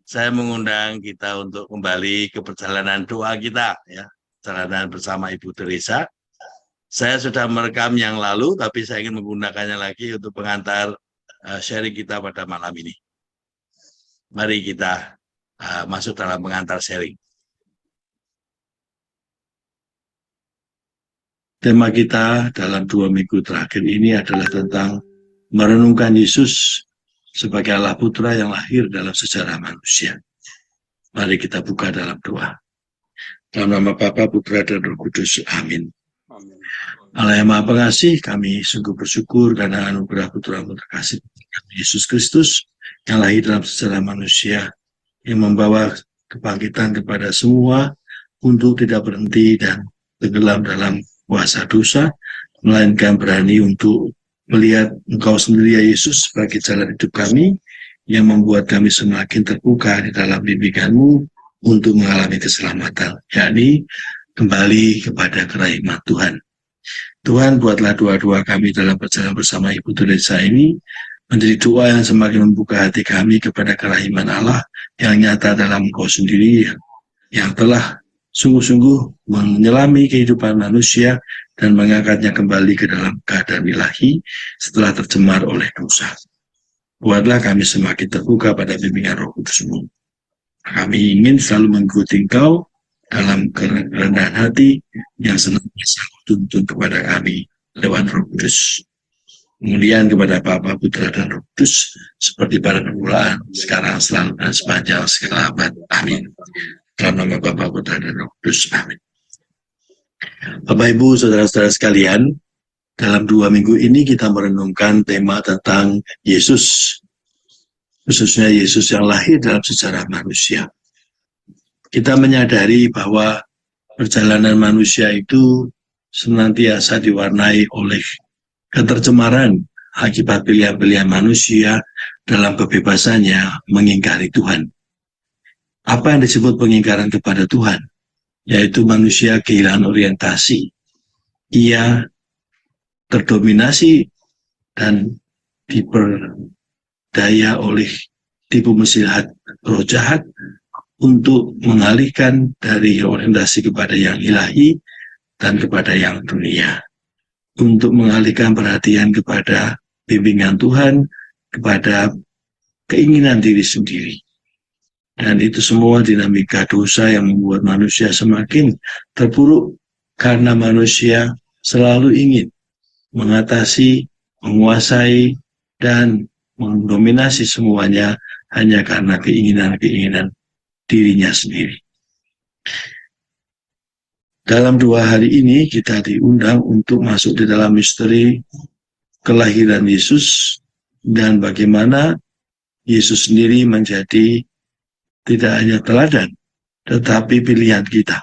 saya mengundang kita untuk kembali ke perjalanan doa kita, ya, perjalanan bersama Ibu Teresa. Saya sudah merekam yang lalu, tapi saya ingin menggunakannya lagi untuk pengantar sharing kita pada malam ini. Mari kita masuk dalam pengantar sharing. Tema kita dalam 2 minggu terakhir ini adalah tentang merenungkan Yesus sebagai Allah Putra yang lahir dalam sejarah manusia. Mari kita buka dalam doa. Dalam nama Bapa, Putra, dan Roh Kudus. Amin. Allah yang Maha Pengasih, kami sungguh bersyukur karena anugerah Putra-Mu terkasih Yesus Kristus yang lahir dalam sejarah manusia, yang membawa kebangkitan kepada semua untuk tidak berhenti dan tenggelam dalam kuasa dosa, melainkan berani untuk melihat Engkau sendiri, ya Yesus, sebagai jalan hidup kami, yang membuat kami semakin terbuka di dalam bimbingan-Mu untuk mengalami keselamatan, yakni kembali kepada kerahiman Tuhan. Tuhan, buatlah doa-doa kami dalam perjalanan bersama Ibu Teresa ini menjadi doa yang semakin membuka hati kami kepada kerahiman Allah yang nyata dalam Engkau sendiri, yang telah sungguh-sungguh menyelami kehidupan manusia dan mengangkatnya kembali ke dalam keadaan ilahi setelah tercemar oleh dosa. Buatlah kami semakin terbuka pada bimbingan Roh Kudus-Mu. Kami ingin selalu mengikuti Engkau dalam kerendahan hati yang senantiasa tuntun kepada kami lewat Roh Kudus. Kemudian kepada Bapa, Putra, dan Roh Kudus, seperti pada permulaan, sekarang, selalu, dan sepanjang segala abad. Amin. Dalam nama Bapa, Putra, dan Roh Kudus. Amin. Bapak, Ibu, saudara-saudara sekalian, dalam 2 minggu ini kita merenungkan tema tentang Yesus, khususnya Yesus yang lahir dalam sejarah manusia. Kita menyadari bahwa perjalanan manusia itu senantiasa diwarnai oleh ketercemaran akibat pilihan-pilihan manusia dalam kebebasannya mengingkari Tuhan. Apa yang disebut pengingkaran kepada Tuhan? Yaitu manusia kehilangan orientasi. Ia terdominasi dan diperdaya oleh tipu muslihat roh jahat untuk mengalihkan dari orientasi kepada yang ilahi dan kepada yang dunia, untuk mengalihkan perhatian kepada bimbingan Tuhan, kepada keinginan diri sendiri. Dan itu semua dinamika dosa yang membuat manusia semakin terpuruk, karena manusia selalu ingin mengatasi, menguasai, dan mendominasi semuanya hanya karena keinginan-keinginan dirinya sendiri. Dalam 2 hari ini kita diundang untuk masuk di dalam misteri kelahiran Yesus dan bagaimana Yesus sendiri menjadi tidak hanya teladan, tetapi pilihan kita.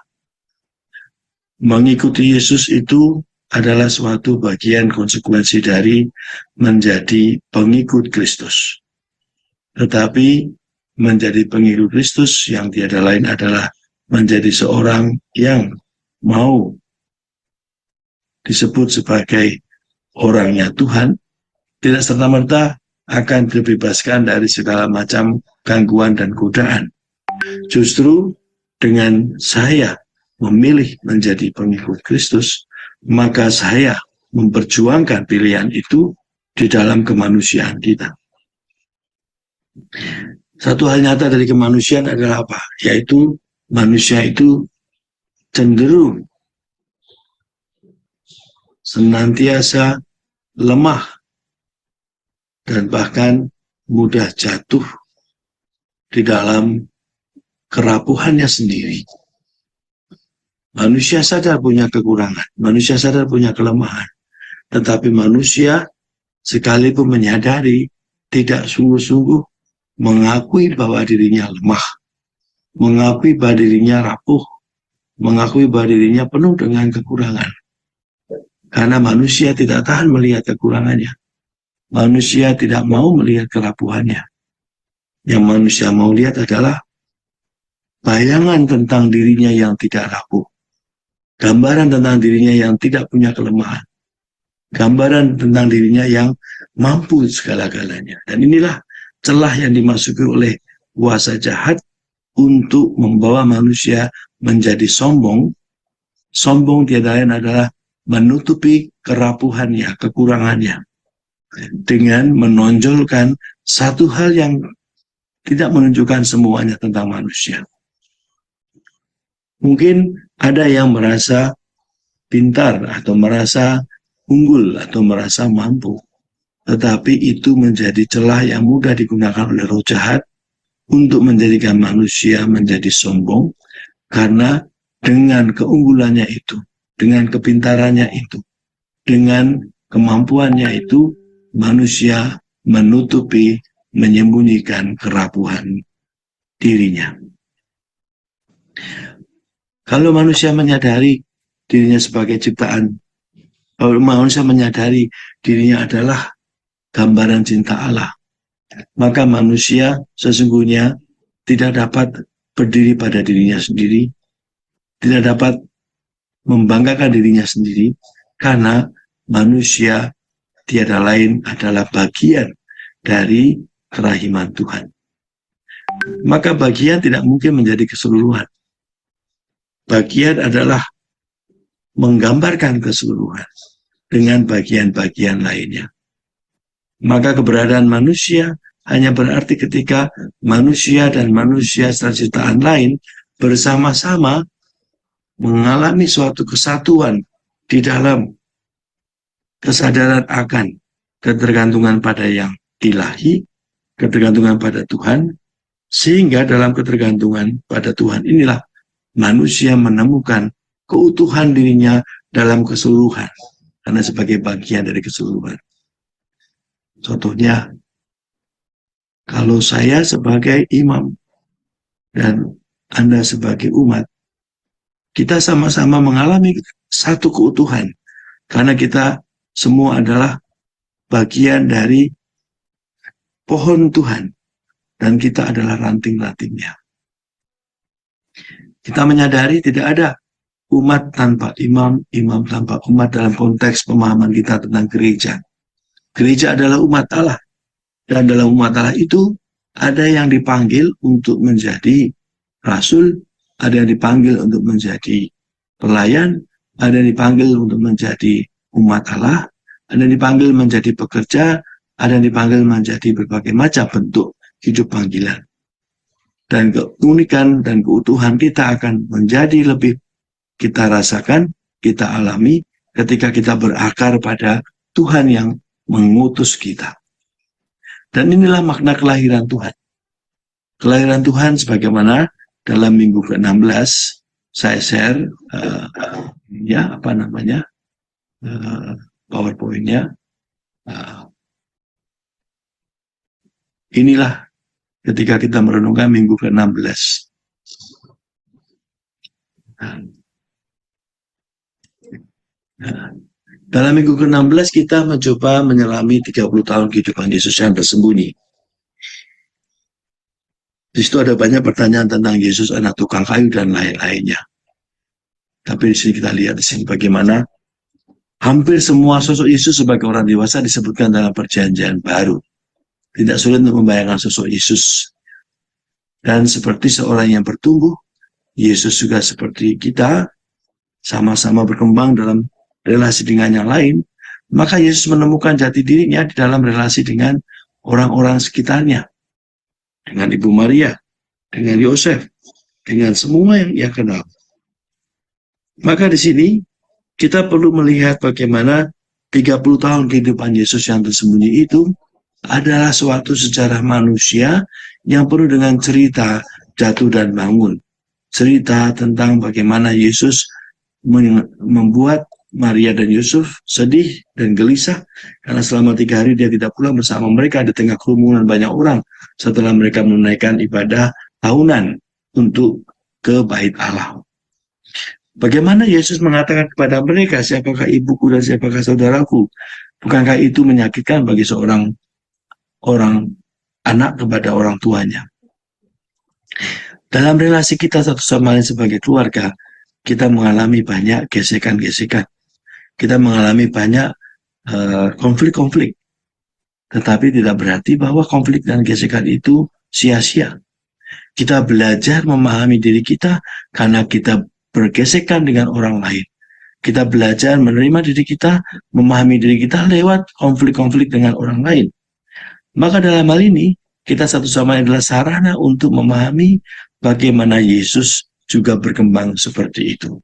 Mengikuti Yesus itu adalah suatu bagian konsekuensi dari menjadi pengikut Kristus. Tetapi menjadi pengikut Kristus yang tiada lain adalah menjadi seorang yang mau disebut sebagai orangnya Tuhan, tidak serta-merta akan dibebaskan dari segala macam gangguan dan godaan. Justru dengan saya memilih menjadi pengikut Kristus, maka saya memperjuangkan pilihan itu di dalam kemanusiaan kita. Satu hal nyata dari kemanusiaan adalah apa? Yaitu manusia itu cenderung senantiasa lemah dan bahkan mudah jatuh di dalam kerapuhannya sendiri. Manusia sadar punya kekurangan, manusia sadar punya kelemahan, tetapi manusia sekalipun menyadari tidak sungguh-sungguh mengakui bahwa dirinya lemah, mengakui bahwa dirinya rapuh, mengakui bahwa dirinya penuh dengan kekurangan. Karena manusia tidak tahan melihat kekurangannya. Manusia tidak mau melihat kerapuhannya. Yang manusia mau lihat adalah bayangan tentang dirinya yang tidak rapuh. Gambaran tentang dirinya yang tidak punya kelemahan. Gambaran tentang dirinya yang mampu segala-galanya. Dan inilah celah yang dimasuki oleh kuasa jahat untuk membawa manusia menjadi sombong. Sombong tiada lain adalah menutupi kerapuhannya, kekurangannya, dengan menonjolkan satu hal yang tidak menunjukkan semuanya tentang manusia. Mungkin ada yang merasa pintar atau merasa unggul atau merasa mampu, tetapi itu menjadi celah yang mudah digunakan oleh roh jahat untuk menjadikan manusia menjadi sombong, karena dengan keunggulannya itu, dengan kepintarannya itu, dengan kemampuannya itu, manusia menutupi, menyembunyikan kerapuhan dirinya. Kalau manusia menyadari dirinya sebagai ciptaan, kalau manusia menyadari dirinya adalah gambaran cinta Allah, maka manusia sesungguhnya tidak dapat berdiri pada dirinya sendiri, tidak dapat membanggakan dirinya sendiri, karena manusia tiada lain adalah bagian dari kerahiman Tuhan. Maka bagian tidak mungkin menjadi keseluruhan. Bagian adalah menggambarkan keseluruhan dengan bagian-bagian lainnya. Maka keberadaan manusia hanya berarti ketika manusia dan manusia ciptaan lain bersama-sama mengalami suatu kesatuan di dalam kesadaran akan ketergantungan pada yang ilahi, ketergantungan pada Tuhan, sehingga dalam ketergantungan pada Tuhan inilah manusia menemukan keutuhan dirinya dalam keseluruhan, karena sebagai bagian dari keseluruhan. Contohnya, kalau saya sebagai imam dan Anda sebagai umat, kita sama-sama mengalami satu keutuhan, karena kita semua adalah bagian dari pohon Tuhan, dan kita adalah ranting-rantingnya. Kita menyadari tidak ada umat tanpa imam, imam tanpa umat dalam konteks pemahaman kita tentang gereja. Gereja adalah umat Allah, dan dalam umat Allah itu ada yang dipanggil untuk menjadi rasul, ada yang dipanggil untuk menjadi pelayan, ada yang dipanggil untuk menjadi umat Allah, ada yang dipanggil menjadi pekerja, ada yang dipanggil menjadi berbagai macam bentuk hidup panggilan. Dan keunikan dan keutuhan kita akan menjadi lebih kita rasakan, kita alami ketika kita berakar pada Tuhan yang mengutus kita. Dan inilah makna kelahiran Tuhan. Kelahiran Tuhan sebagaimana dalam minggu ke-16 saya share PowerPoint-nya. Inilah ketika kita merenungkan minggu ke-16. Dalam minggu ke-16 kita mencoba menyelami 30 tahun kehidupan Yesus yang tersembunyi. Di situ ada banyak pertanyaan tentang Yesus, anak tukang kayu, dan lain-lainnya. Tapi di sini kita lihat di sini bagaimana hampir semua sosok Yesus sebagai orang dewasa disebutkan dalam Perjanjian Baru. Tidak sulit untuk membayangkan sosok Yesus. Dan seperti seorang yang bertumbuh, Yesus juga seperti kita, sama-sama berkembang dalam relasi dengan yang lain. Maka Yesus menemukan jati dirinya di dalam relasi dengan orang-orang sekitarnya. Dengan Ibu Maria, dengan Yosef, dengan semua yang ia kenal. Maka di sini kita perlu melihat bagaimana 30 tahun kehidupan Yesus yang tersembunyi itu adalah suatu sejarah manusia yang penuh dengan cerita jatuh dan bangun. Cerita tentang bagaimana Yesus membuat Maria dan Yusuf sedih dan gelisah karena selama 3 hari dia tidak pulang bersama mereka di tengah kerumunan banyak orang setelah mereka menunaikan ibadah tahunan untuk ke Bait Allah. Bagaimana Yesus mengatakan kepada mereka, siapakah ibuku dan siapakah saudaraku? Bukankah itu menyakitkan bagi seorang anak kepada orang tuanya? Dalam relasi kita satu sama lain sebagai keluarga, kita mengalami banyak gesekan-gesekan. Kita mengalami banyak konflik-konflik. Tetapi tidak berarti bahwa konflik dan gesekan itu sia-sia. Kita belajar memahami diri kita karena kita bergesekan dengan orang lain. Kita belajar menerima diri kita, memahami diri kita lewat konflik-konflik dengan orang lain. Maka dalam hal ini, kita satu sama lain adalah sarana untuk memahami bagaimana Yesus juga berkembang seperti itu.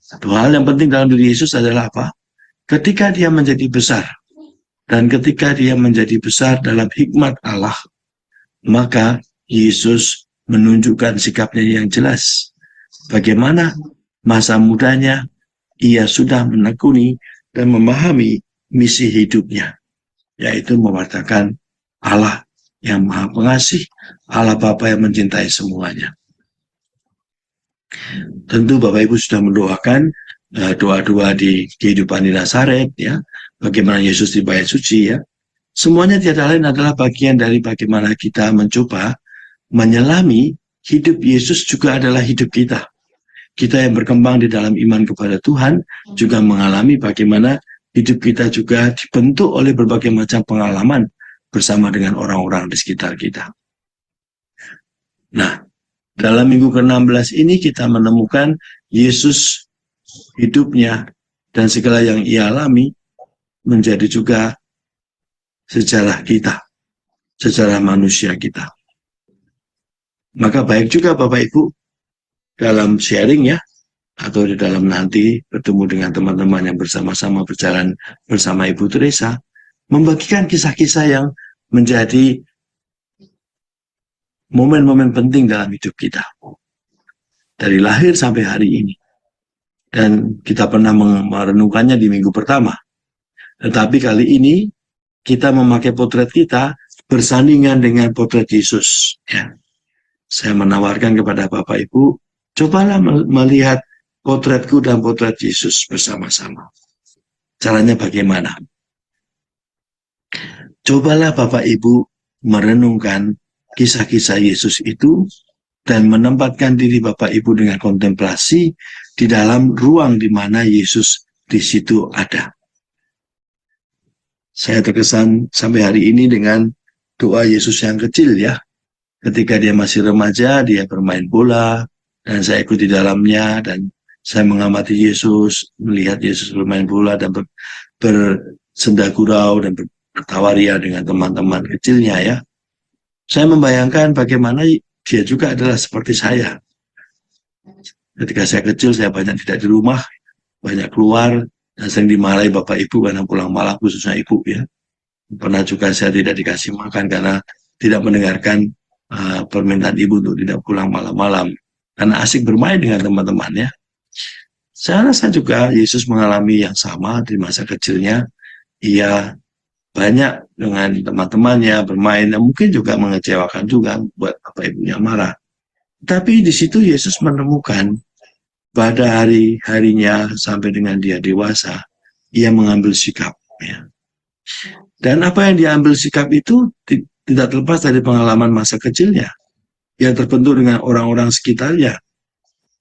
Satu hal yang penting dalam diri Yesus adalah apa? Ketika dia menjadi besar, dan ketika dia menjadi besar dalam hikmat Allah, maka Yesus menunjukkan sikapnya yang jelas. Bagaimana masa mudanya ia sudah menekuni dan memahami misi hidupnya, yaitu mewartakan Allah yang Maha Pengasih, Allah Bapa yang mencintai semuanya. Tentu Bapak Ibu sudah mendoakan doa-doa di kehidupan di Nazaret, ya, bagaimana Yesus di bait suci, ya. Semuanya tiada lain adalah bagian dari bagaimana kita mencoba menyelami hidup Yesus juga adalah hidup kita. Kita yang berkembang di dalam iman kepada Tuhan juga mengalami bagaimana hidup kita juga dibentuk oleh berbagai macam pengalaman bersama dengan orang-orang di sekitar kita. Nah, dalam minggu ke-16 ini kita menemukan Yesus hidupnya dan segala yang ia alami menjadi juga sejarah kita, sejarah manusia kita. Maka baik juga Bapak Ibu dalam sharing, ya, atau di dalam nanti bertemu dengan teman-teman yang bersama-sama berjalan bersama Ibu Teresa, membagikan kisah-kisah yang menjadi momen-momen penting dalam hidup kita. Dari lahir sampai hari ini. Dan kita pernah merenungkannya di minggu pertama. Tetapi kali ini kita memakai potret kita bersandingan dengan potret Yesus. Ya. Saya menawarkan kepada Bapak Ibu, cobalah melihat potretku dan potret Yesus bersama-sama. Caranya bagaimana? Cobalah Bapak Ibu merenungkan kisah-kisah Yesus itu dan menempatkan diri Bapak Ibu dengan kontemplasi di dalam ruang di mana Yesus di situ ada. Saya terkesan sampai hari ini dengan doa Yesus yang kecil, ya. Ketika dia masih remaja, dia bermain bola, dan saya ikut di dalamnya, dan saya mengamati Yesus, melihat Yesus bermain bola, dan bersenda gurau, dan bertawa ria dengan teman-teman kecilnya, ya. Saya membayangkan bagaimana dia juga adalah seperti saya. Ketika saya kecil, saya banyak tidak di rumah, banyak keluar, dan sering dimarahi Bapak Ibu karena pulang malam, khususnya Ibu, ya. Pernah juga saya tidak dikasih makan karena tidak mendengarkan permintaan Ibu untuk tidak pulang malam-malam karena asik bermain dengan teman-temannya. Saya rasa juga Yesus mengalami yang sama di masa kecilnya. Ia banyak dengan teman-temannya bermain, dan mungkin juga mengecewakan juga buat Bapak Ibunya marah. Tapi di situ Yesus menemukan pada hari-harinya sampai dengan dia dewasa, ia mengambil sikap, ya. Dan apa yang diambil sikap itu tidak terlepas dari pengalaman masa kecilnya yang terbentuk dengan orang-orang sekitarnya.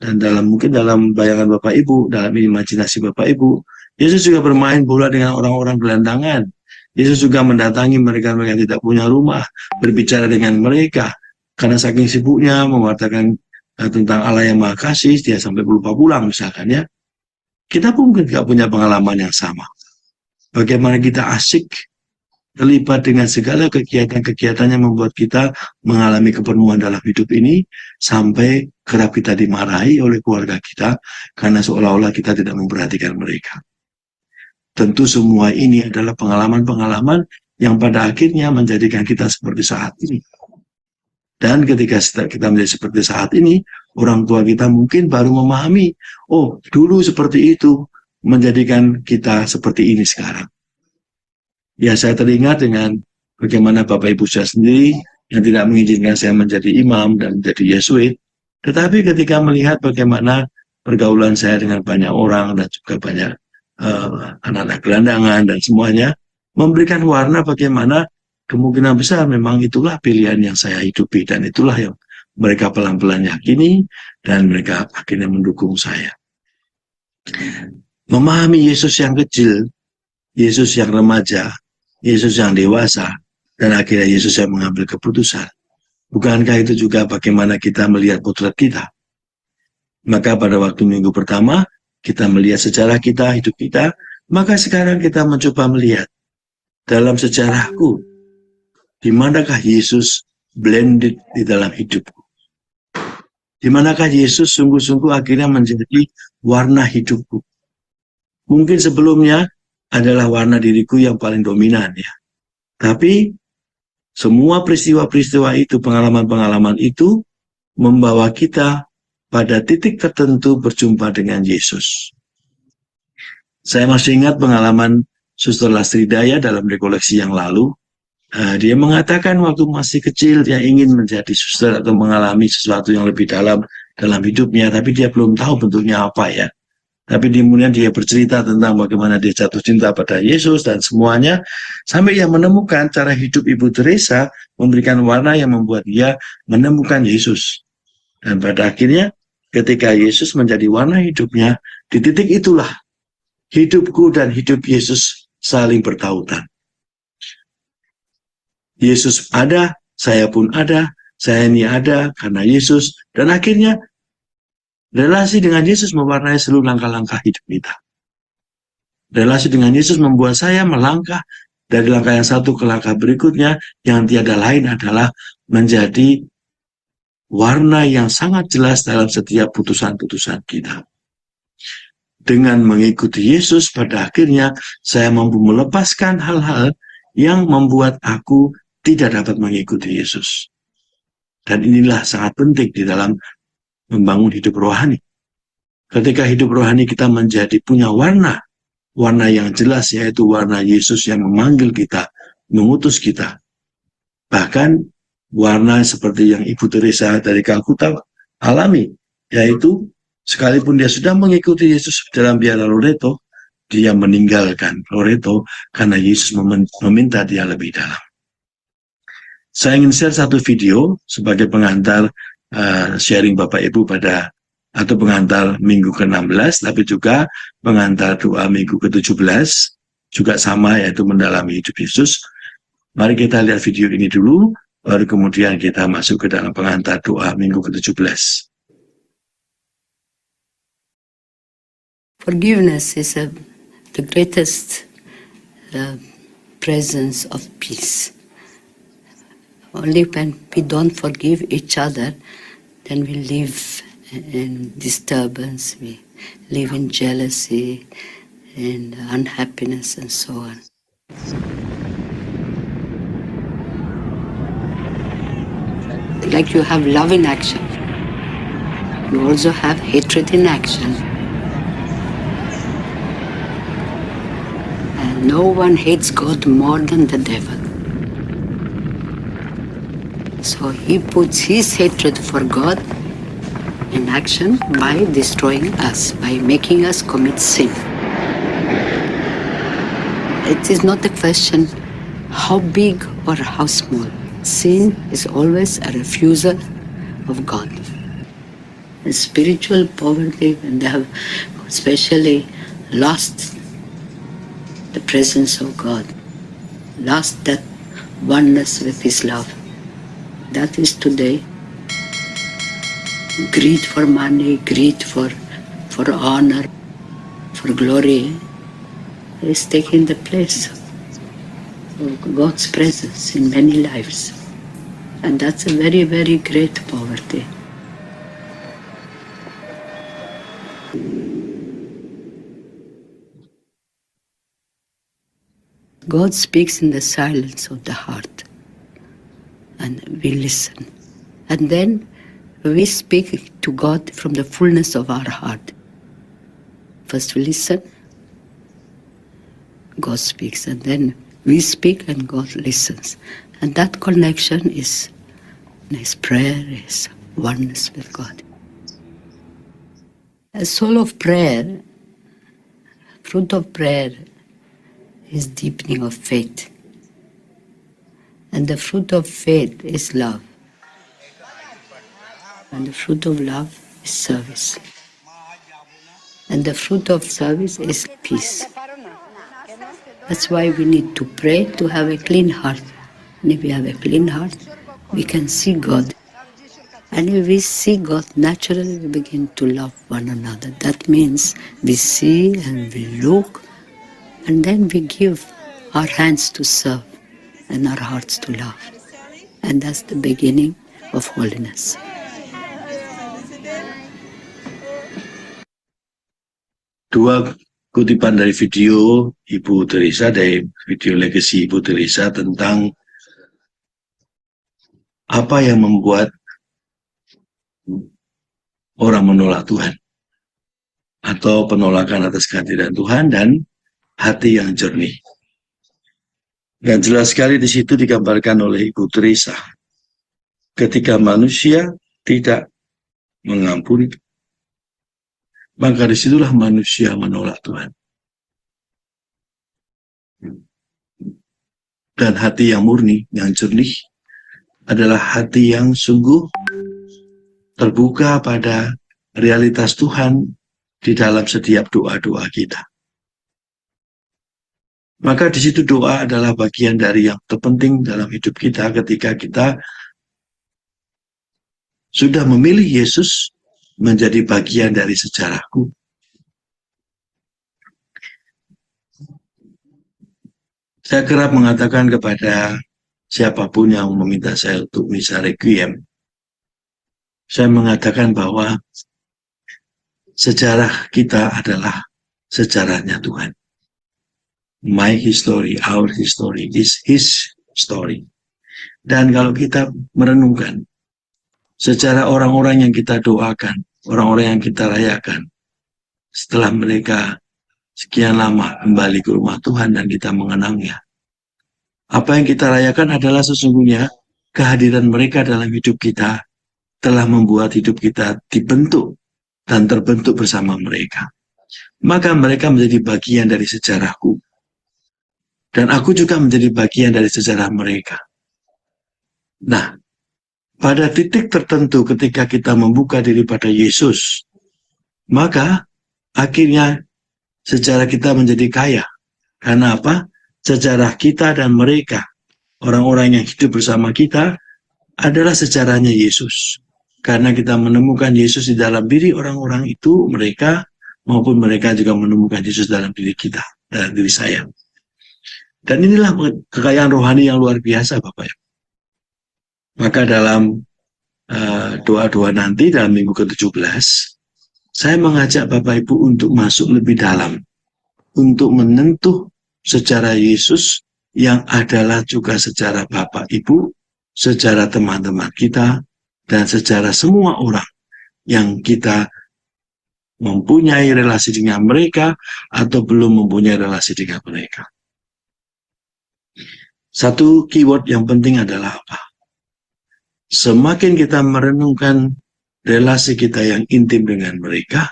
Dan mungkin dalam bayangan Bapak Ibu, dalam imajinasi Bapak Ibu, Yesus juga bermain bola dengan orang-orang gelandangan. Yesus juga mendatangi mereka yang tidak punya rumah, berbicara dengan mereka. Karena saking sibuknya mewartakan tentang Allah yang Maha Kasih, dia sampai lupa pulang misalkan, ya. Kita pun mungkin tidak punya pengalaman yang sama. Bagaimana kita asik terlibat dengan segala kegiatan-kegiatan yang membuat kita mengalami kepenuhan dalam hidup ini, sampai kerap kita dimarahi oleh keluarga kita karena seolah-olah kita tidak memperhatikan mereka. Tentu semua ini adalah pengalaman-pengalaman yang pada akhirnya menjadikan kita seperti saat ini. Dan ketika kita menjadi seperti saat ini, orang tua kita mungkin baru memahami, oh dulu seperti itu, menjadikan kita seperti ini sekarang. Ya, saya teringat dengan bagaimana Bapak Ibu saya sendiri yang tidak mengizinkan saya menjadi imam dan menjadi Yesuit. Tetapi ketika melihat bagaimana pergaulan saya dengan banyak orang dan juga banyak anak-anak gelandangan dan semuanya, memberikan warna bagaimana kemungkinan besar memang itulah pilihan yang saya hidupi, dan itulah yang mereka pelan-pelan yakini, dan mereka akhirnya mendukung saya. Memahami Yesus yang kecil, Yesus yang remaja, Yesus yang dewasa, dan akhirnya Yesus yang mengambil keputusan. Bukankah itu juga bagaimana kita melihat potret kita? Maka pada waktu minggu pertama, kita melihat sejarah kita, hidup kita, maka sekarang kita mencoba melihat dalam sejarahku, di manakah Yesus blended di dalam hidupku? Di manakah Yesus sungguh-sungguh akhirnya menjadi warna hidupku? Mungkin sebelumnya adalah warna diriku yang paling dominan ya. Tapi semua peristiwa-peristiwa itu, pengalaman-pengalaman itu membawa kita pada titik tertentu berjumpa dengan Yesus. Saya masih ingat pengalaman Suster Lastri Daya dalam rekoleksi yang lalu. Dia mengatakan waktu masih kecil dia ingin menjadi suster atau mengalami sesuatu yang lebih dalam hidupnya, tapi dia belum tahu bentuknya apa ya. Tapi kemudian dia bercerita tentang bagaimana dia jatuh cinta pada Yesus dan semuanya, sampai ia menemukan cara hidup Ibu Teresa memberikan warna yang membuat dia menemukan Yesus. Dan pada akhirnya ketika Yesus menjadi warna hidupnya, di titik itulah hidupku dan hidup Yesus saling bertautan. Yesus ada, saya pun ada, saya ini ada karena Yesus, dan akhirnya relasi dengan Yesus mewarnai seluruh langkah-langkah hidup kita. Relasi dengan Yesus membuat saya melangkah dari langkah yang satu ke langkah berikutnya, yang tiada lain adalah menjadi warna yang sangat jelas dalam setiap putusan-putusan kita. Dengan mengikuti Yesus, pada akhirnya saya mampu melepaskan hal-hal yang membuat aku tidak dapat mengikuti Yesus. Dan inilah sangat penting di dalam membangun hidup rohani. Ketika hidup rohani kita menjadi punya warna yang jelas, yaitu warna Yesus yang memanggil kita, mengutus kita. Bahkan warna seperti yang Ibu Teresa dari Kalkuta alami, yaitu sekalipun dia sudah mengikuti Yesus dalam biara Loreto, dia meninggalkan Loreto karena Yesus meminta dia lebih dalam. Saya ingin share satu video sebagai pengantar sharing Bapak Ibu atau pengantar minggu ke-16, tapi juga pengantar doa minggu ke-17, juga sama, yaitu mendalami hidup Yesus. Mari kita lihat video ini dulu, baru kemudian kita masuk ke dalam pengantar doa minggu ke-17. Forgiveness is the greatest presence of peace. Only when we don't forgive each other, then we live in disturbance, we live in jealousy and unhappiness and so on. Like you have love in action, you also have hatred in action. And no one hates God more than the devil. So he puts his hatred for God in action by destroying us, by making us commit sin. It is not a question how big or how small. Sin is always a refusal of God. The spiritual poverty, when they have especially lost the presence of God, lost that oneness with His love. That is today greed for money, greed for honor, for glory is taking the place of God's presence in many lives. And that's a very, very great poverty. God speaks in the silence of the heart, and we listen. And then we speak to God from the fullness of our heart. First we listen, God speaks, and then we speak and God listens. And that connection is prayer, is oneness with God. A soul of prayer, fruit of prayer, is deepening of faith. And the fruit of faith is love. And the fruit of love is service. And the fruit of service is peace. That's why we need to pray to have a clean heart. And if we have a clean heart, we can see God. And if we see God, naturally we begin to love one another. That means we see and we look, and then we give our hands to serve and our hearts to love. And that's the beginning of holiness. Dua kutipan dari video Ibu Teresa, dari video legasi Ibu Teresa tentang apa yang membuat orang menolak Tuhan, atau penolakan atas kehadiran Tuhan dan hati yang jernih. Dan jelas sekali di situ digambarkan oleh Ibu Teresa, ketika manusia tidak mengampuni, maka disitulah manusia menolak Tuhan. Dan hati yang murni, yang jernih, adalah hati yang sungguh terbuka pada realitas Tuhan di dalam setiap doa-doa kita. Maka di situ doa adalah bagian dari yang terpenting dalam hidup kita ketika kita sudah memilih Yesus menjadi bagian dari sejarahku. Saya kerap mengatakan kepada siapapun yang meminta saya untuk misa requiem, saya mengatakan bahwa sejarah kita adalah sejarahnya Tuhan. My history, our history is His story. Dan kalau kita merenungkan sejarah orang-orang yang kita doakan, orang-orang yang kita rayakan, setelah mereka sekian lama kembali ke rumah Tuhan dan kita mengenangnya, apa yang kita rayakan adalah sesungguhnya kehadiran mereka dalam hidup kita telah membuat hidup kita dibentuk dan terbentuk bersama mereka. Maka mereka menjadi bagian dari sejarahku. Dan aku juga menjadi bagian dari sejarah mereka. Nah, pada titik tertentu ketika kita membuka diri pada Yesus, maka akhirnya sejarah kita menjadi kaya. Karena apa? Sejarah kita dan mereka, orang-orang yang hidup bersama kita, adalah sejarahnya Yesus. Karena kita menemukan Yesus di dalam diri orang-orang itu, mereka, maupun mereka juga menemukan Yesus dalam diri kita, dalam diri saya. Dan inilah kekayaan rohani yang luar biasa, Bapak Ibu. Maka dalam doa-doa nanti, dalam minggu ke-17, saya mengajak Bapak Ibu untuk masuk lebih dalam, untuk menyentuh sejarah Yesus yang adalah juga sejarah Bapak Ibu, sejarah teman-teman kita, dan sejarah semua orang yang kita mempunyai relasi dengan mereka atau belum mempunyai relasi dengan mereka. Satu keyword yang penting adalah apa? Semakin kita merenungkan relasi kita yang intim dengan mereka,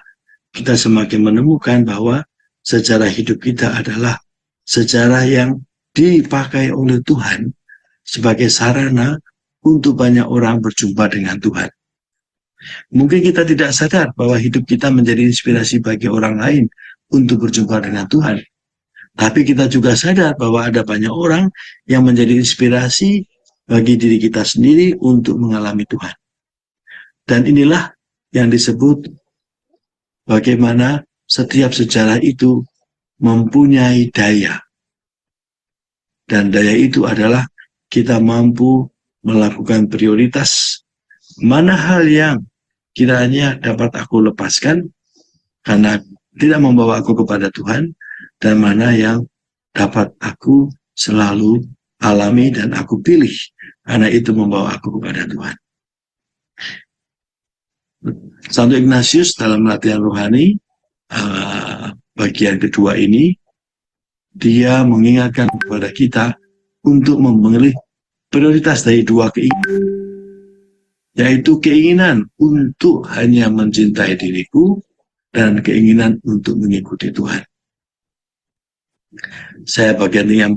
kita semakin menemukan bahwa sejarah hidup kita adalah sejarah yang dipakai oleh Tuhan sebagai sarana untuk banyak orang berjumpa dengan Tuhan. Mungkin kita tidak sadar bahwa hidup kita menjadi inspirasi bagi orang lain untuk berjumpa dengan Tuhan. Tapi kita juga sadar bahwa ada banyak orang yang menjadi inspirasi bagi diri kita sendiri untuk mengalami Tuhan. Dan inilah yang disebut bagaimana setiap sejarah itu mempunyai daya. Dan daya itu adalah kita mampu melakukan prioritas. Mana hal yang kiranya dapat aku lepaskan karena tidak membawa aku kepada Tuhan, dan mana yang dapat aku selalu alami dan aku pilih karena itu membawa aku kepada Tuhan. Santo Ignatius dalam latihan rohani bagian kedua ini, dia mengingatkan kepada kita untuk memilih prioritas dari dua keinginan, yaitu keinginan untuk hanya mencintai diriku dan keinginan untuk mengikuti Tuhan. Saya bagian yang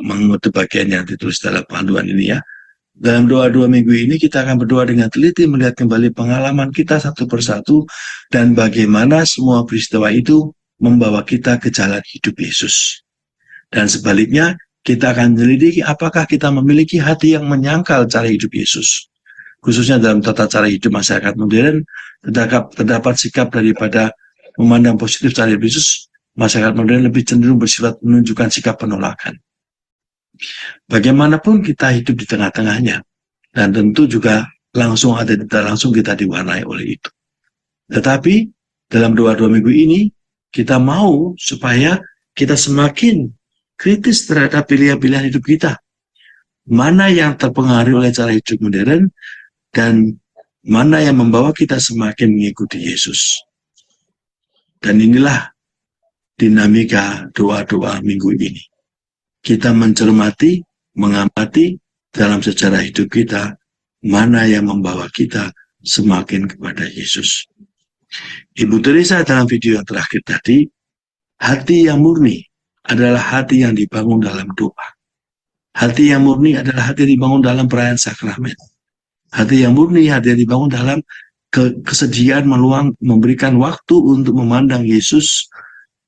mengutip bagian yang ditulis dalam panduan ini ya. Dalam doa-doa minggu ini kita akan berdoa dengan teliti melihat kembali pengalaman kita satu persatu dan bagaimana semua peristiwa itu membawa kita ke jalan hidup Yesus. Dan sebaliknya, kita akan menyelidiki apakah kita memiliki hati yang menyangkal cara hidup Yesus. Khususnya dalam tata cara hidup masyarakat modern, terdapat sikap daripada memandang positif cara hidup Yesus, masyarakat modern lebih cenderung bersifat menunjukkan sikap penolakan. Bagaimanapun kita hidup di tengah-tengahnya, dan tentu juga langsung atau tidak langsung kita diwarnai oleh itu. Tetapi dalam dua minggu ini, kita mau supaya kita semakin kritis terhadap pilihan-pilihan hidup kita. Mana yang terpengaruh oleh cara hidup modern, dan mana yang membawa kita semakin mengikuti Yesus. Dan inilah dinamika doa-doa minggu ini. Kita mencermati, mengamati dalam sejarah hidup kita, mana yang membawa kita semakin kepada Yesus. Ibu Teresa dalam video yang terakhir tadi, hati yang murni adalah hati yang dibangun dalam doa. Hati yang murni adalah hati yang dibangun dalam perayaan sakramen. Hati yang murni, hati yang dibangun dalam kesediaan memberikan waktu untuk memandang Yesus,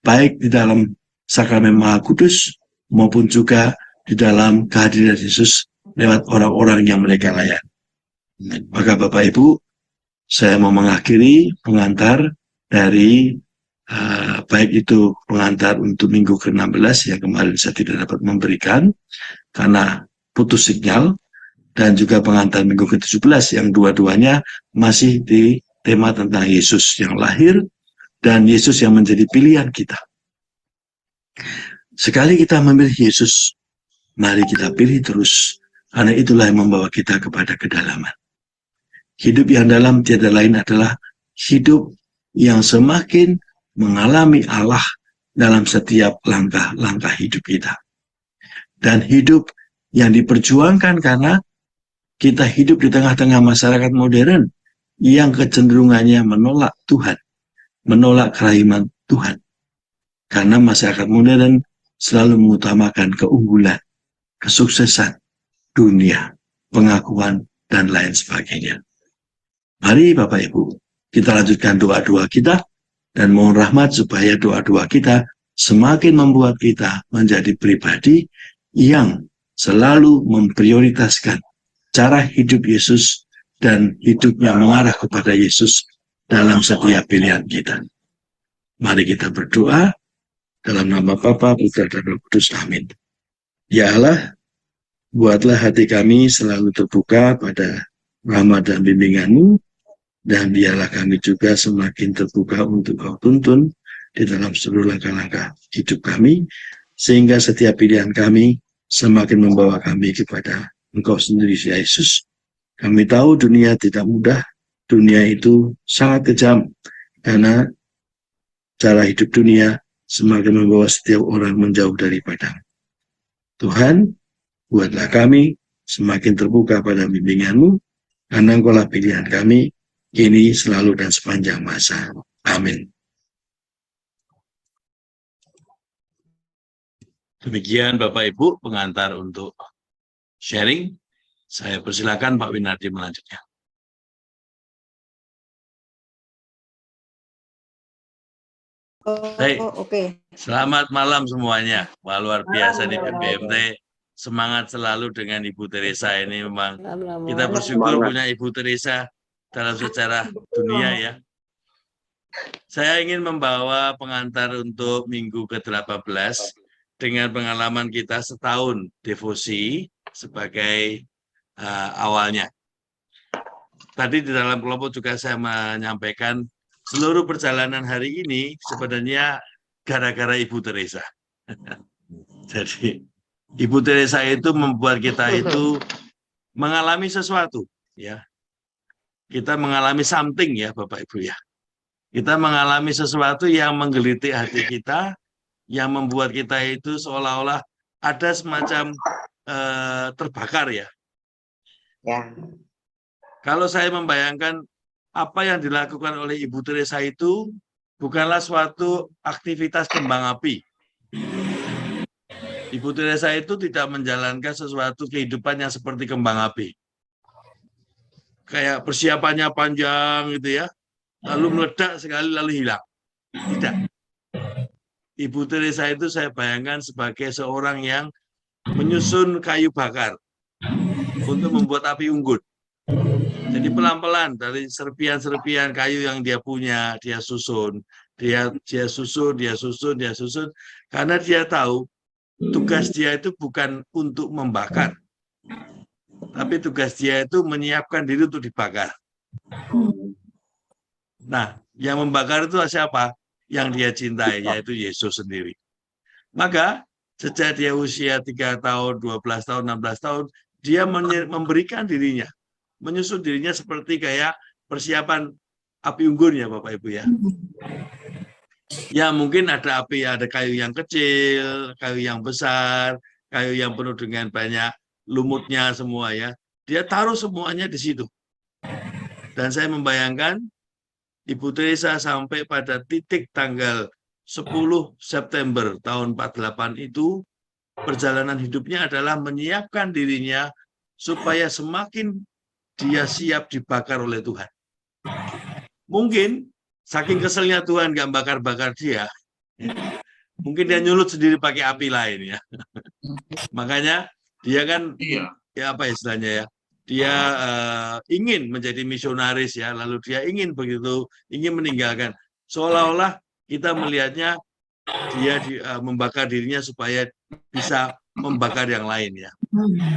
baik di dalam sakramen Maha Kudus, maupun juga di dalam kehadiran Yesus lewat orang-orang yang mereka layani. Maka Bapak Ibu, saya mau mengakhiri pengantar dari baik itu pengantar untuk minggu ke-16 yang kemarin saya tidak dapat memberikan karena putus sinyal, dan juga pengantar minggu ke-17 yang dua-duanya masih di tema tentang Yesus yang lahir dan Yesus yang menjadi pilihan kita. Sekali kita memilih Yesus, mari kita pilih terus, karena itulah yang membawa kita kepada kedalaman. Hidup yang dalam tiada lain adalah hidup yang semakin mengalami Allah dalam setiap langkah-langkah hidup kita. Dan hidup yang diperjuangkan karena kita hidup di tengah-tengah masyarakat modern yang kecenderungannya menolak Tuhan, menolak kerahiman Tuhan. Karena masyarakat modern selalu mengutamakan keunggulan, kesuksesan, dunia, pengakuan, dan lain sebagainya. Mari Bapak Ibu, kita lanjutkan doa-doa kita dan mohon rahmat supaya doa-doa kita semakin membuat kita menjadi pribadi yang selalu memprioritaskan cara hidup Yesus dan hidupnya mengarah kepada Yesus dalam setiap pilihan kita. Mari kita berdoa dalam nama Bapa, Putra, dan Roh Kudus. Amin. Ya Allah, buatlah hati kami selalu terbuka pada rahmat dan bimbingan-Mu, dan biarlah kami juga semakin terbuka untuk Kau tuntun di dalam seluruh langkah-langkah hidup kami, sehingga setiap pilihan kami semakin membawa kami kepada Engkau sendiri, Yesus. Kami tahu dunia tidak mudah, dunia itu sangat kejam, karena cara hidup dunia semakin membawa setiap orang menjauh daripada Tuhan. Buatlah kami semakin terbuka pada bimbingan-Mu, karena Engkaulah pilihan kami, kini, selalu, dan sepanjang masa. Amin. Demikian Bapak Ibu pengantar untuk sharing. Saya persilakan Pak Winardi melanjutkan. Baik. Oke. Selamat malam semuanya. Wah, luar biasa nih PBMT. Semangat selalu dengan Ibu Teresa ini. Memang kita bersyukur punya Ibu Teresa dalam sejarah dunia ya. Saya ingin membawa pengantar untuk minggu ke-18 dengan pengalaman kita setahun devosi sebagai awalnya. Tadi di dalam kelompok juga saya menyampaikan seluruh perjalanan hari ini sebenarnya gara-gara Ibu Teresa. Jadi Ibu Teresa itu membuat kita itu mengalami sesuatu, ya. Kita mengalami something ya Bapak Ibu ya. Kita mengalami sesuatu yang menggelitik hati kita, yang membuat kita itu seolah-olah ada semacam terbakar ya. Ya. Kalau saya membayangkan apa yang dilakukan oleh Ibu Teresa itu bukanlah suatu aktivitas kembang api. Ibu Teresa itu tidak menjalankan sesuatu kehidupan yang seperti kembang api. Kayak persiapannya panjang gitu ya, lalu meledak sekali lalu hilang. Tidak. Ibu Teresa itu saya bayangkan sebagai seorang yang menyusun kayu bakar untuk membuat api unggun. Jadi pelan-pelan dari serpian-serpian kayu yang dia punya, dia susun, dia susun, karena dia tahu tugas dia itu bukan untuk membakar, tapi tugas dia itu menyiapkan diri untuk dibakar. Nah, yang membakar itu siapa? Yang dia cintai, yaitu Yesus sendiri. Maka sejak dia usia 3 tahun, 12 tahun, 16 tahun, dia memberikan dirinya, menyusun dirinya seperti kayak persiapan api unggun ya Bapak Ibu ya. Ya mungkin ada api, ada kayu yang kecil, kayu yang besar, kayu yang penuh dengan banyak lumutnya semua ya. Dia taruh semuanya di situ. Dan saya membayangkan Ibu Teresa sampai pada titik tanggal 10 September tahun 48 itu, perjalanan hidupnya adalah menyiapkan dirinya supaya semakin dia siap dibakar oleh Tuhan. Mungkin saking keselnya Tuhan nggak bakar-bakar dia, mungkin dia nyulut sendiri pakai api lain ya. Makanya dia kan ya apa istilahnya ya, dia ingin menjadi misionaris ya, lalu dia ingin meninggalkan, seolah-olah kita melihatnya dia membakar dirinya supaya bisa membakar yang lain ya.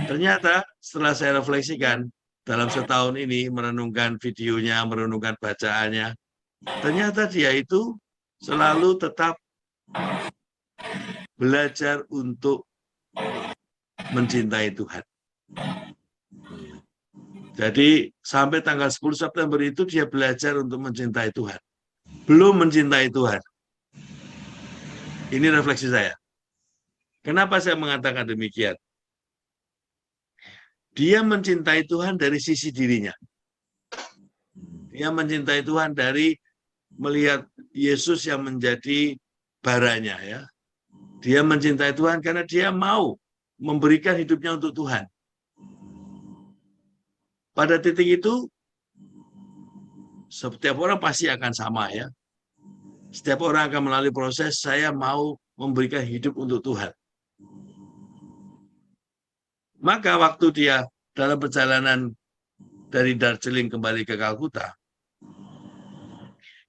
Ternyata setelah saya refleksikan dalam setahun ini, merenungkan videonya, merenungkan bacaannya, ternyata dia itu selalu tetap belajar untuk mencintai Tuhan. Jadi sampai tanggal 10 September itu dia belajar untuk mencintai Tuhan. Belum mencintai Tuhan. Ini refleksi saya. Kenapa saya mengatakan demikian? Dia mencintai Tuhan dari sisi dirinya. Dia mencintai Tuhan dari melihat Yesus yang menjadi baranya ya. Dia mencintai Tuhan karena dia mau memberikan hidupnya untuk Tuhan. Pada titik itu setiap orang pasti akan sama ya. Setiap orang akan melalui proses, saya mau memberikan hidup untuk Tuhan. Maka waktu dia dalam perjalanan dari Darjeeling kembali ke Kalkuta,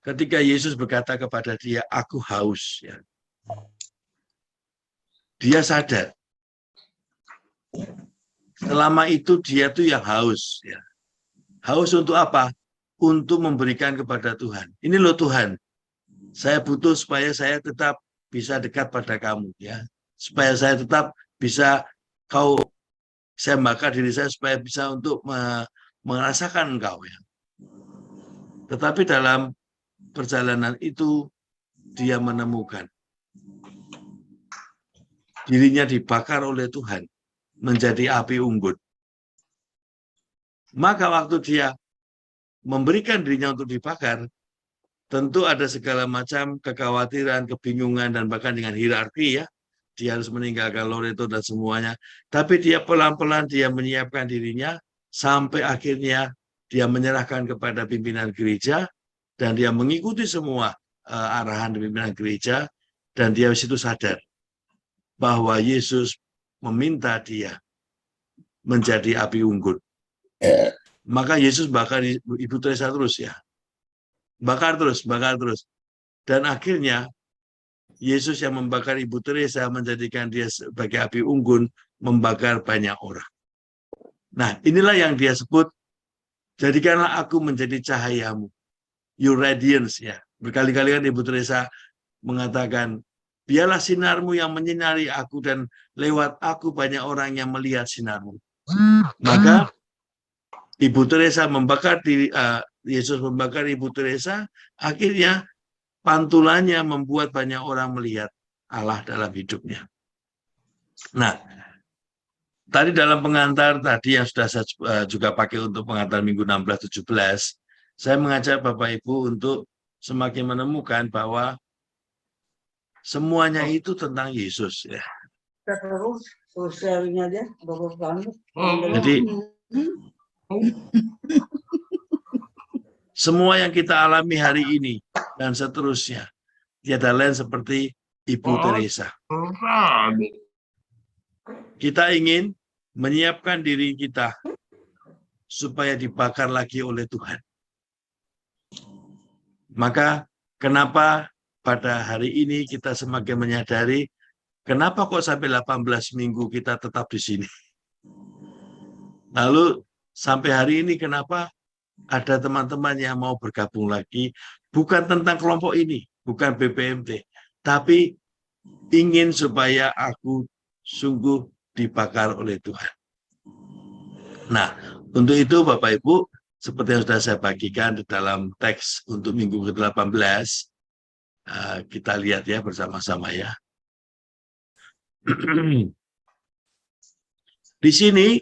ketika Yesus berkata kepada dia, aku haus. Ya. Dia sadar. Selama itu dia tuh yang haus. Ya. Haus untuk apa? Untuk memberikan kepada Tuhan. Ini loh Tuhan, saya butuh supaya saya tetap bisa dekat pada kamu. Ya. Supaya saya tetap bisa saya bakar diri saya supaya bisa untuk merasakan engkau. Ya. Tetapi dalam perjalanan itu dia menemukan dirinya dibakar oleh Tuhan menjadi api unggun. Maka waktu dia memberikan dirinya untuk dibakar, tentu ada segala macam kekhawatiran, kebingungan, dan bahkan dengan hierarki ya. Dia harus meninggalkan Loreto dan semuanya. Tapi dia pelan-pelan dia menyiapkan dirinya sampai akhirnya dia menyerahkan kepada pimpinan gereja dan dia mengikuti semua arahan pimpinan gereja dan dia situ sadar bahwa Yesus meminta dia menjadi api unggun. Maka Yesus bakar Ibu Teresa terus ya. Bakar terus. Dan akhirnya Yesus yang membakar Ibu Teresa menjadikan dia sebagai api unggun, membakar banyak orang. Nah, inilah yang dia sebut, jadikanlah aku menjadi cahayamu, your radiance ya. Berkali-kali kan Ibu Teresa mengatakan, biarlah sinarmu yang menyinari aku dan lewat aku banyak orang yang melihat sinarmu. Maka Ibu Teresa membakar diri, Yesus membakar Ibu Teresa, akhirnya pantulannya membuat banyak orang melihat Allah dalam hidupnya. Nah, tadi dalam pengantar tadi yang sudah saya juga pakai untuk pengantar minggu 16-17, saya mengajak Bapak Ibu untuk semakin menemukan bahwa semuanya itu tentang Yesus. Ya. Jadi semua yang kita alami hari ini dan seterusnya tiada lain seperti Ibu Teresa. Kita ingin menyiapkan diri kita supaya dibakar lagi oleh Tuhan. Maka kenapa pada hari ini kita semakin menyadari kenapa kok sampai 18 minggu kita tetap di sini. Lalu sampai hari ini kenapa ada teman-teman yang mau bergabung lagi, bukan tentang kelompok ini, bukan BPMT, tapi ingin supaya aku sungguh dibakar oleh Tuhan. Nah, untuk itu Bapak Ibu, seperti yang sudah saya bagikan di dalam teks untuk minggu ke-18, kita lihat ya bersama-sama ya. Di sini,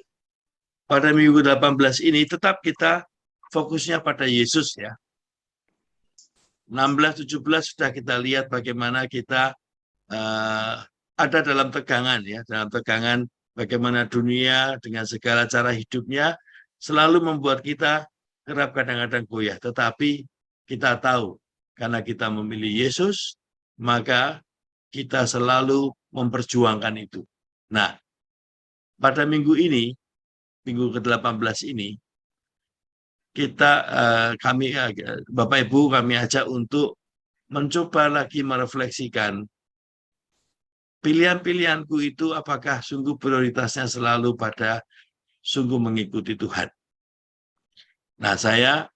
pada minggu ke-18 ini, tetap kita fokusnya pada Yesus ya. 16-17 sudah kita lihat bagaimana kita ada dalam tegangan ya, dalam tegangan bagaimana dunia dengan segala cara hidupnya selalu membuat kita kerap kadang-kadang goyah. Tetapi kita tahu karena kita memilih Yesus, maka kita selalu memperjuangkan itu. Nah, pada minggu ini, minggu ke-18 ini, kita Bapak Ibu kami ajak untuk mencoba lagi merefleksikan pilihan-pilihanku itu apakah sungguh prioritasnya selalu pada sungguh mengikuti Tuhan. Nah, saya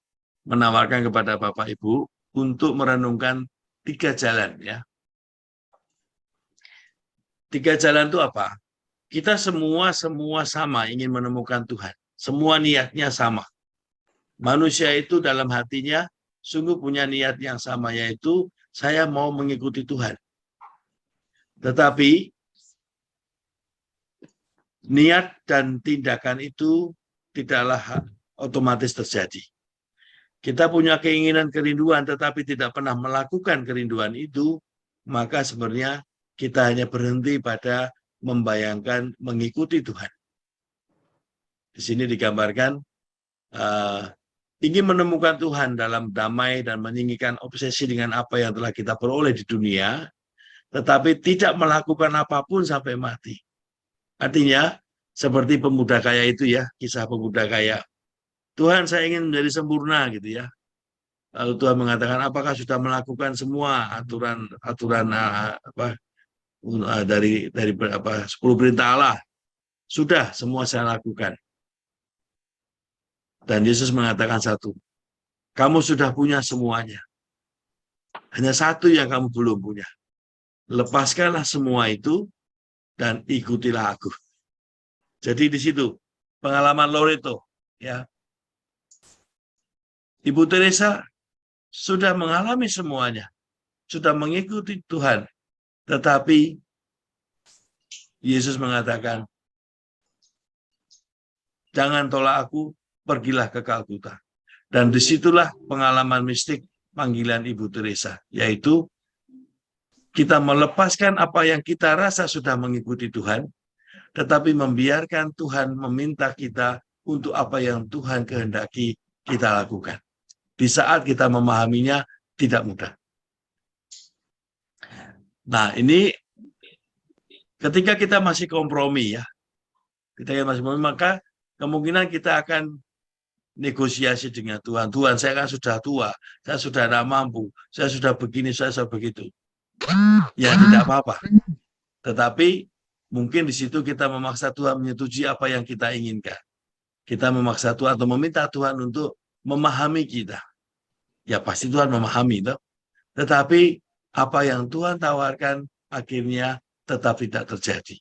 menawarkan kepada Bapak Ibu untuk merenungkan 3 jalan ya. 3 jalan itu apa? Kita semua sama ingin menemukan Tuhan. Semua niatnya sama. Manusia itu dalam hatinya sungguh punya niat yang sama, yaitu saya mau mengikuti Tuhan. Tetapi niat dan tindakan itu tidaklah otomatis terjadi. Kita punya keinginan kerinduan tetapi tidak pernah melakukan kerinduan itu, maka sebenarnya kita hanya berhenti pada membayangkan mengikuti Tuhan. Di sini digambarkan ingin menemukan Tuhan dalam damai dan meninggikan obsesi dengan apa yang telah kita peroleh di dunia, tetapi tidak melakukan apapun sampai mati. Artinya, seperti pemuda kaya itu ya, kisah pemuda kaya. Tuhan, saya ingin menjadi sempurna gitu ya. Lalu Tuhan mengatakan, apakah sudah melakukan semua aturan dari 10 perintah Allah? Sudah, semua saya lakukan. Dan Yesus mengatakan satu, kamu sudah punya semuanya. Hanya satu yang kamu belum punya. Lepaskanlah semua itu dan ikutilah aku. Jadi di situ pengalaman Loreto ya. Ibu Teresa sudah mengalami semuanya, sudah mengikuti Tuhan, tetapi Yesus mengatakan, jangan tolak aku, pergilah ke Kalkuta. Dan disitulah pengalaman mistik panggilan Ibu Teresa, yaitu kita melepaskan apa yang kita rasa sudah mengikuti Tuhan, tetapi membiarkan Tuhan meminta kita untuk apa yang Tuhan kehendaki kita lakukan. Di saat kita memahaminya tidak mudah. Nah, ini ketika kita masih kompromi ya, maka kemungkinan kita akan negosiasi dengan Tuhan. Tuhan, saya kan sudah tua, saya sudah tidak mampu, saya sudah begini, saya sudah begitu. Ya tidak apa-apa. Tetapi mungkin di situ kita memaksa Tuhan menyetujui apa yang kita inginkan. Kita memaksa Tuhan atau meminta Tuhan untuk memahami kita. Ya pasti Tuhan memahami. Toh. Tetapi apa yang Tuhan tawarkan akhirnya tetap tidak terjadi.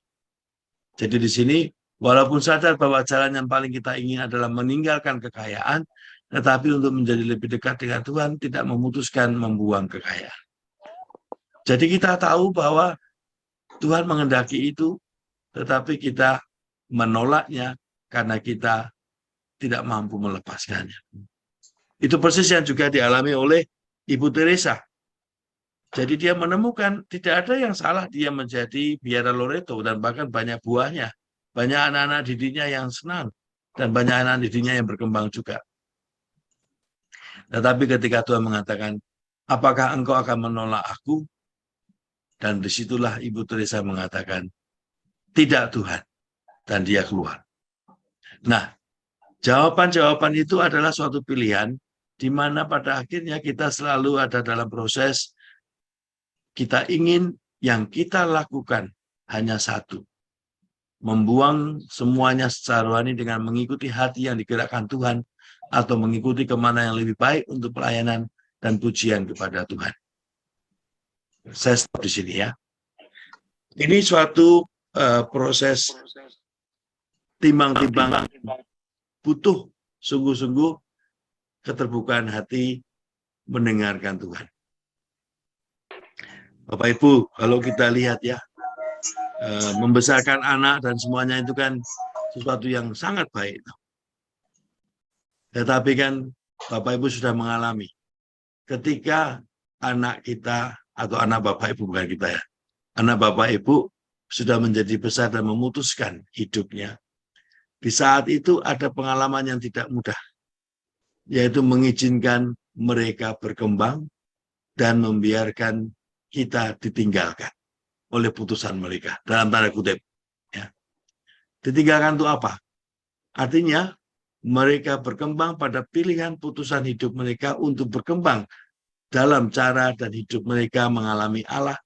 Jadi di sini walaupun sadar bahwa jalan yang paling kita ingin adalah meninggalkan kekayaan, tetapi untuk menjadi lebih dekat dengan Tuhan tidak memutuskan membuang kekayaan. Jadi kita tahu bahwa Tuhan menghendaki itu, tetapi kita menolaknya karena kita tidak mampu melepaskannya. Itu persis yang juga dialami oleh Ibu Teresa. Jadi dia menemukan tidak ada yang salah dia menjadi biara Loreto dan bahkan banyak buahnya. Banyak anak-anak didiknya yang senang dan banyak anak didiknya yang berkembang juga. Tetapi ketika Tuhan mengatakan, apakah engkau akan menolak aku? Dan disitulah Ibu Teresa mengatakan, tidak Tuhan, dan dia keluar. Nah, jawaban-jawaban itu adalah suatu pilihan di mana pada akhirnya kita selalu ada dalam proses kita ingin yang kita lakukan hanya satu, membuang semuanya secara rohani dengan mengikuti hati yang digerakkan Tuhan atau mengikuti kemana yang lebih baik untuk pelayanan dan pujian kepada Tuhan. Saya stop di sini ya. Ini suatu proses timbang-timbang, butuh sungguh-sungguh keterbukaan hati mendengarkan Tuhan. Bapak Ibu, kalau kita lihat ya, membesarkan anak dan semuanya itu kan sesuatu yang sangat baik. Tetapi kan Bapak Ibu sudah mengalami ketika anak kita atau anak Bapak Ibu, bukan kita ya, anak Bapak Ibu sudah menjadi besar dan memutuskan hidupnya. Di saat itu ada pengalaman yang tidak mudah, yaitu mengizinkan mereka berkembang dan membiarkan kita ditinggalkan oleh putusan mereka, dalam tanda kutip. Ya. Ditinggalkan itu apa? Artinya mereka berkembang pada pilihan putusan hidup mereka untuk berkembang dalam cara dan hidup mereka mengalami Allah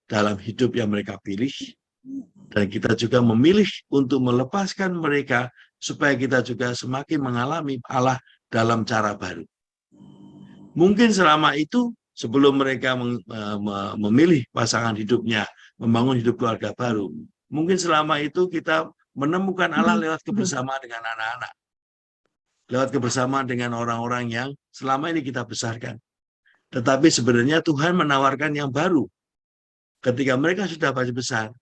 dalam hidup yang mereka pilih. Dan kita juga memilih untuk melepaskan mereka supaya kita juga semakin mengalami Allah dalam cara baru. Mungkin selama itu sebelum mereka memilih pasangan hidupnya, membangun hidup keluarga baru, mungkin selama itu kita menemukan Allah lewat kebersamaan dengan anak-anak, lewat kebersamaan dengan orang-orang yang selama ini kita besarkan. Tetapi sebenarnya Tuhan menawarkan yang baru. Ketika mereka sudah besar,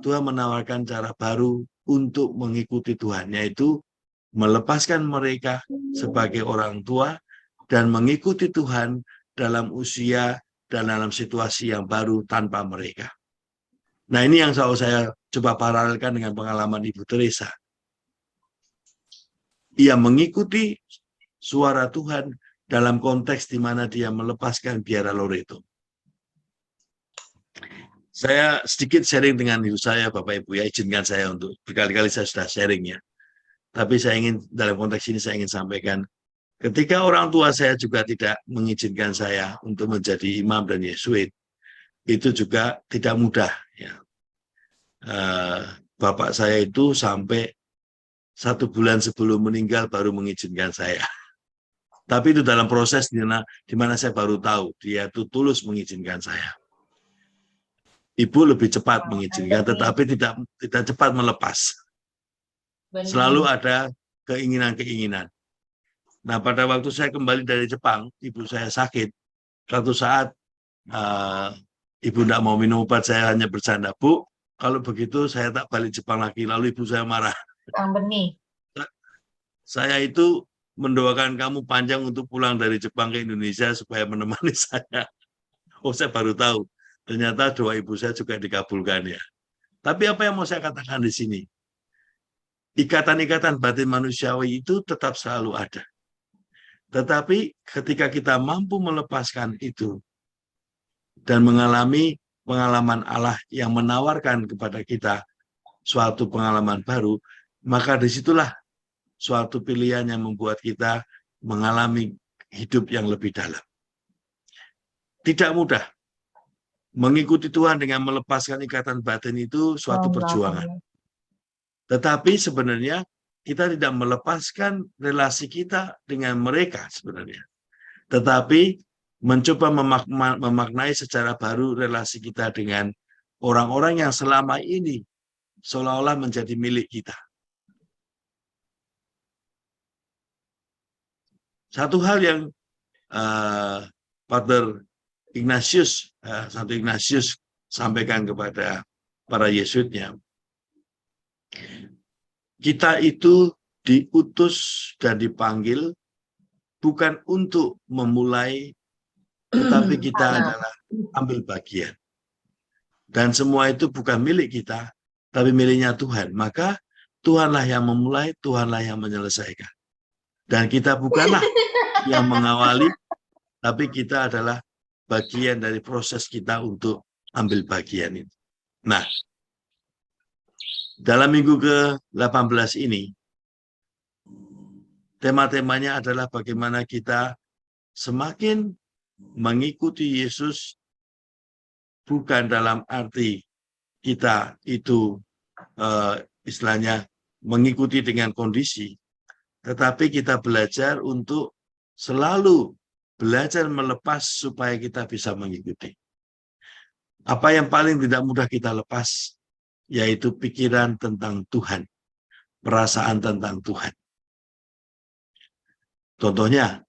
Tuhan menawarkan cara baru untuk mengikuti Tuhan, yaitu melepaskan mereka sebagai orang tua dan mengikuti Tuhan dalam usia dan dalam situasi yang baru tanpa mereka. Nah, ini yang saya coba paralelkan dengan pengalaman Ibu Teresa. Ia mengikuti suara Tuhan dalam konteks di mana dia melepaskan biara Loreto. Saya sedikit sharing dengan ibu saya, Bapak Ibu ya, izinkan saya untuk berkali-kali saya sudah sharing ya. Tapi saya ingin dalam konteks ini saya ingin sampaikan, ketika orang tua saya juga tidak mengizinkan saya untuk menjadi imam dan Yesuit, itu juga tidak mudah ya. Bapak saya itu sampai 1 bulan sebelum meninggal baru mengizinkan saya. Tapi itu dalam proses di mana saya baru tahu dia itu tulus mengizinkan saya. Ibu lebih cepat mengizinkan, tetapi tidak cepat melepas. Selalu ada keinginan-keinginan. Nah, pada waktu saya kembali dari Jepang, ibu saya sakit. Suatu saat, ibu tidak mau minum obat, saya hanya bercanda, Bu, kalau begitu saya tak balik Jepang lagi. Lalu ibu saya marah. Saya itu mendoakan kamu panjang untuk pulang dari Jepang ke Indonesia supaya menemani saya. Oh, saya baru tahu. Ternyata doa ibu saya juga dikabulkan ya. Tapi apa yang mau saya katakan di sini? Ikatan-ikatan batin manusiawi itu tetap selalu ada. Tetapi ketika kita mampu melepaskan itu dan mengalami pengalaman Allah yang menawarkan kepada kita suatu pengalaman baru, maka disitulah suatu pilihan yang membuat kita mengalami hidup yang lebih dalam. Tidak mudah. Mengikuti Tuhan dengan melepaskan ikatan batin itu suatu perjuangan. Tetapi sebenarnya kita tidak melepaskan relasi kita dengan mereka sebenarnya. Tetapi mencoba memaknai secara baru relasi kita dengan orang-orang yang selama ini seolah-olah menjadi milik kita. Satu hal yang Father Ignatius, Santo Ignatius sampaikan kepada para Yesuitnya, kita itu diutus dan dipanggil bukan untuk memulai, tetapi kita adalah ambil bagian. Dan semua itu bukan milik kita, tapi miliknya Tuhan. Maka Tuhanlah yang memulai, Tuhanlah yang menyelesaikan. Dan kita bukanlah yang mengawali, tapi kita adalah bagian dari proses kita untuk ambil bagian itu. Nah, Dalam minggu ke-18 ini, tema-temanya adalah bagaimana kita semakin mengikuti Yesus, bukan dalam arti kita itu istilahnya mengikuti dengan kondisi, tetapi kita belajar untuk selalu belajar melepas supaya kita bisa mengikuti. Apa yang paling tidak mudah kita lepas, yaitu pikiran tentang Tuhan, perasaan tentang Tuhan. Contohnya,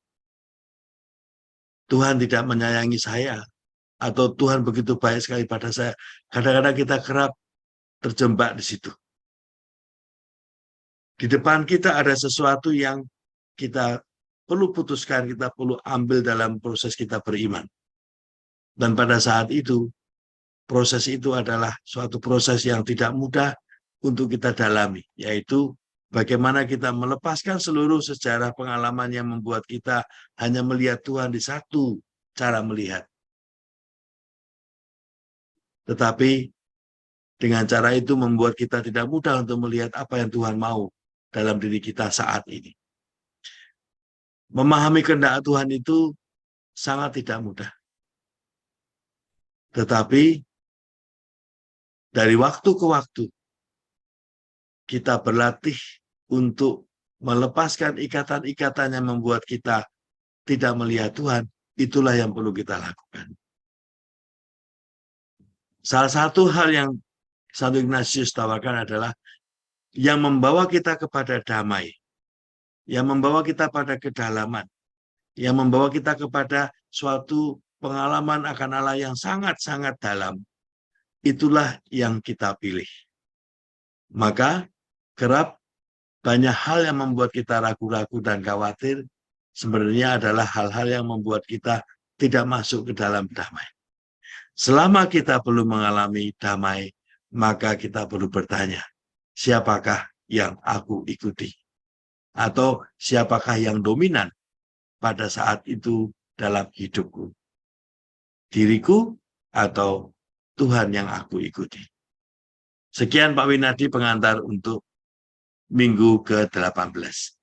Tuhan tidak menyayangi saya, atau Tuhan begitu baik sekali pada saya. Kadang-kadang kita kerap terjebak di situ. Di depan kita ada sesuatu yang kita perlu putuskan, kita perlu ambil dalam proses kita beriman. Dan pada saat itu, proses itu adalah suatu proses yang tidak mudah untuk kita dalami, yaitu bagaimana kita melepaskan seluruh sejarah pengalaman yang membuat kita hanya melihat Tuhan di satu cara melihat. Tetapi dengan cara itu membuat kita tidak mudah untuk melihat apa yang Tuhan mau dalam diri kita saat ini. Memahami kehendak Tuhan itu sangat tidak mudah. Tetapi dari waktu ke waktu kita berlatih untuk melepaskan ikatan-ikatan yang membuat kita tidak melihat Tuhan. Itulah yang perlu kita lakukan. Salah satu hal yang Santo Ignatius tawarkan adalah yang membawa kita kepada damai, yang membawa kita pada kedalaman, yang membawa kita kepada suatu pengalaman akan Allah yang sangat-sangat dalam. Itulah yang kita pilih. Maka kerap banyak hal yang membuat kita ragu-ragu dan khawatir sebenarnya adalah hal-hal yang membuat kita tidak masuk ke dalam damai. Selama kita belum mengalami damai, maka kita perlu bertanya, siapakah yang aku ikuti? Atau siapakah yang dominan pada saat itu dalam hidupku? Diriku atau Tuhan yang aku ikuti? Sekian Pak Winardi pengantar untuk minggu ke-18.